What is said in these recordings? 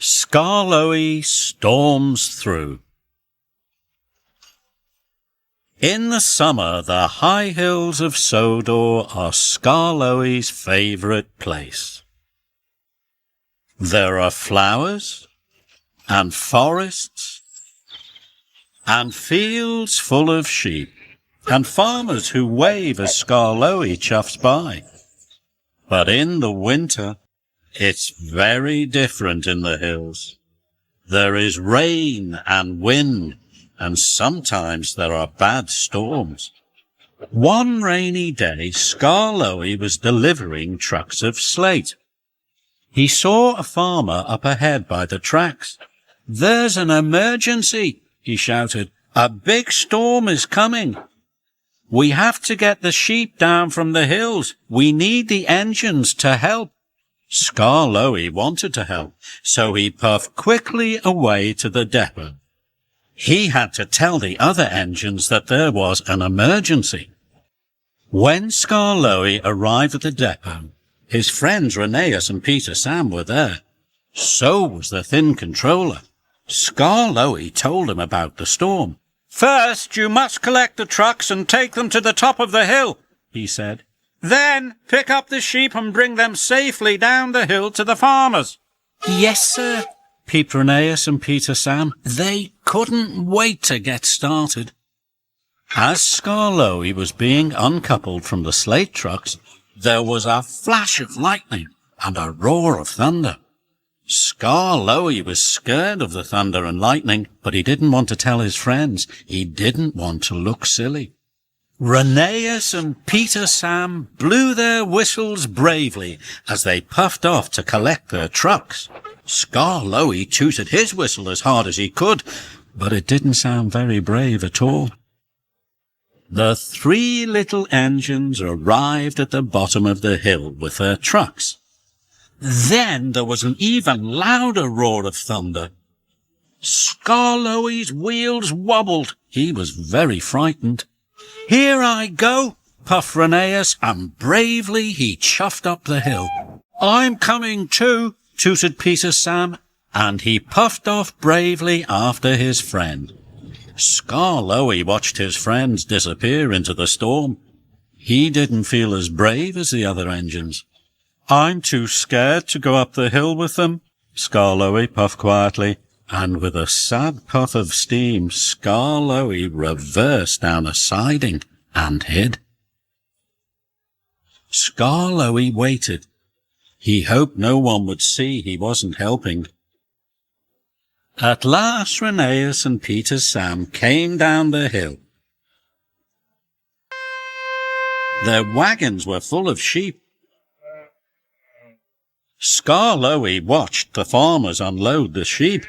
Skarloey storms through. In the summer, the high hills of Sodor are Skarloey's favourite place. There are flowers and forests and fields full of sheep and farmers who wave as Skarloey chuffs by. But in the winter, it's very different in the hills. There is rain and wind, and sometimes there are bad storms. One rainy day, Skarloey was delivering trucks of slate. He saw a farmer up ahead by the tracks. "There's an emergency," he shouted. "A big storm is coming. We have to get the sheep down from the hills. We need the engines to help." Skarloey wanted to help, so he puffed quickly away to the depot. He had to tell the other engines that there was an emergency. When Skarloey arrived at the depot, his friends Rheneas and Peter Sam were there. So was the Thin Controller. Skarloey told him about the storm. "First, you must collect the trucks and take them to the top of the hill," he said. "Then pick up the sheep and bring them safely down the hill to the farmers." "Yes, sir," peeped Rheneas and Peter Sam. They couldn't wait to get started. As Skarloey was being uncoupled from the slate trucks, there was a flash of lightning and a roar of thunder. Skarloey was scared of the thunder and lightning, but he didn't want to tell his friends. He didn't want to look silly. Rheneas and Peter Sam blew their whistles bravely as they puffed off to collect their trucks. Skarloey tooted his whistle as hard as he could, but it didn't sound very brave at all. The three little engines arrived at the bottom of the hill with their trucks. Then there was an even louder roar of thunder. Skarloey's wheels wobbled. He was very frightened. "Here I go," puffed Rheneas, and bravely he chuffed up the hill. "I'm coming too," tooted Peter Sam, and he puffed off bravely after his friend. Skarloey watched his friends disappear into the storm. He didn't feel as brave as the other engines. "I'm too scared to go up the hill with them," Skarloey puffed quietly, and with a sad puff of steam, Skarloey reversed down a siding and hid. Skarloey waited. He hoped no one would see he wasn't helping. At last Rheneas and Peter Sam came down the hill. Their wagons were full of sheep. Skarloey watched the farmers unload the sheep.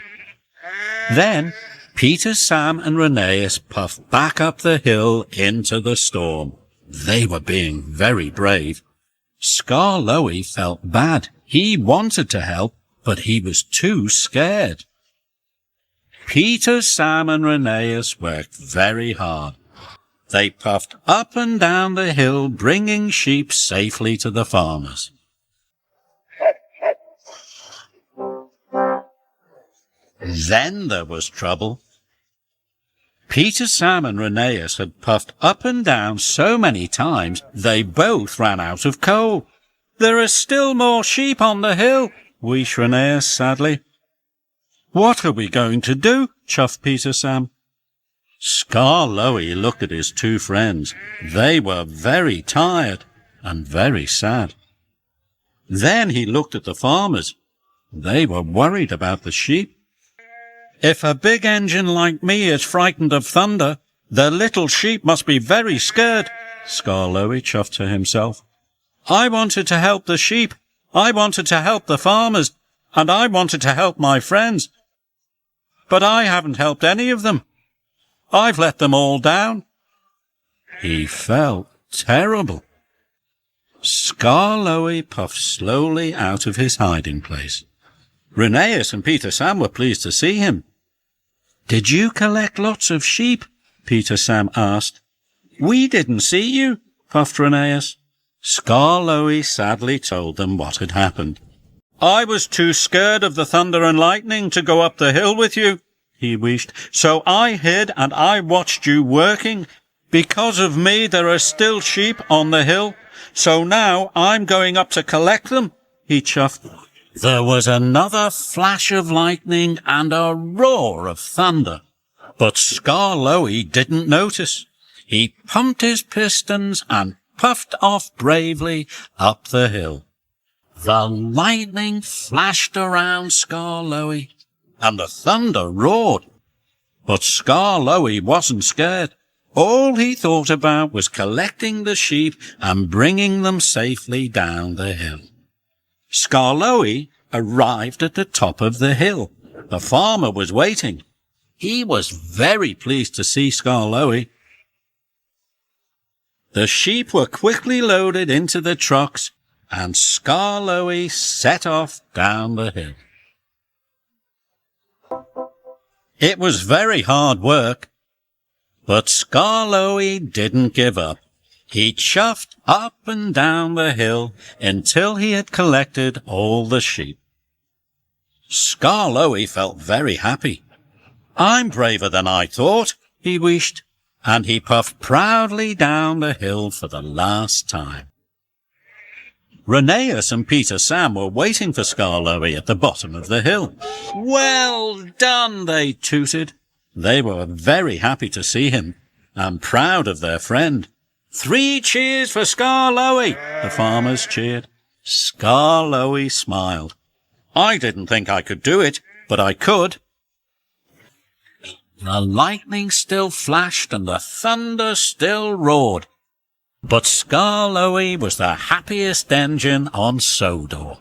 Then Peter, Sam and Rheneas puffed back up the hill into the storm. They were being very brave. Skarloey felt bad. He wanted to help, but he was too scared. Peter, Sam and Rheneas worked very hard. They puffed up and down the hill, bringing sheep safely to the farmers. Then there was trouble. Peter, Sam and Rheneas had puffed up and down so many times they both ran out of coal. "There are still more sheep on the hill," wheezed Rheneas sadly. "What are we going to do?" chuffed Peter Sam. Skarloey looked at his two friends. They were very tired and very sad. Then he looked at the farmers. They were worried about the sheep. "If a big engine like me is frightened of thunder, the little sheep must be very scared," Skarloey chuffed to himself. "I wanted to help the sheep, I wanted to help the farmers, and I wanted to help my friends. But I haven't helped any of them. I've let them all down." He felt terrible. Skarloey puffed slowly out of his hiding place. Rheneas and Peter Sam were pleased to see him. "Did you collect lots of sheep?" Peter Sam asked. "We didn't see you," puffed Rheneas. Skarloey sadly told them what had happened. I was too scared of the thunder and lightning to go up the hill with you, he wished, so I hid and I watched you working. Because of me there are still sheep on the hill, so now I'm going up to collect them, he chuffed. There was another flash of lightning and a roar of thunder, but Skarloey didn't notice. He pumped his pistons and puffed off bravely up the hill. The lightning flashed around Skarloey, and the thunder roared. But Skarloey wasn't scared. All he thought about was collecting the sheep and bringing them safely down the hill. Skarloey arrived at the top of the hill. The farmer was waiting. He was very pleased to see Skarloey. The sheep were quickly loaded into the trucks, and Skarloey set off down the hill. It was very hard work, but Skarloey didn't give up. He chuffed up and down the hill until he had collected all the sheep. Skarloey felt very happy. I'm braver than I thought, he wished, and he puffed proudly down the hill for the last time. Rheneas and Peter Sam were waiting for Skarloey at the bottom of the hill. Well done, they tooted. They were very happy to see him, and proud of their friend. 3 cheers for Skarloey, the farmers cheered. Skarloey smiled. I didn't think I could do it, but I could. The lightning still flashed and the thunder still roared, but Skarloey was the happiest engine on Sodor.